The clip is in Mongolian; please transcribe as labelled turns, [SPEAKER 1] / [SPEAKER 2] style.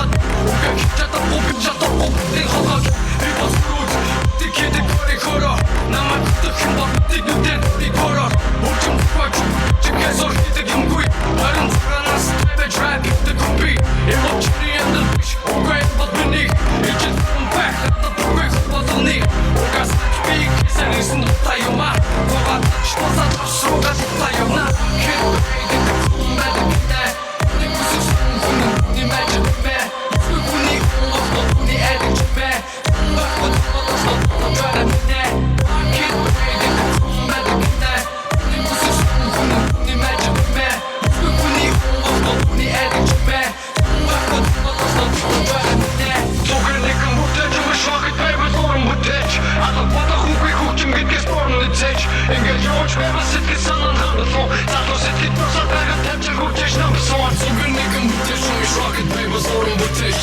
[SPEAKER 1] хатад Угэг хитата бубин чата бубин хатад Рибас рут Ти кеде кори хора Намайг хөтөх юм бол ти нүдэн би хорор Урчим факт Чигэсор хитэг юмгүй Харин цагаанаас тавэ драйв хитэг хүмби Эмочны эндэл биш Угэг бод бинийг Ичэн from back Хатад угэг бодолны Угас би кисэн исэн таюма Гога штоза ташуга таюна Ингээд явж байвал сэтгэл санаа хандлуу Залуу сэтгэл босоод байгаа тавьчих хөвчөж намсан Зүгээр нэгэн бүтээш rocket baby зорон бүтээш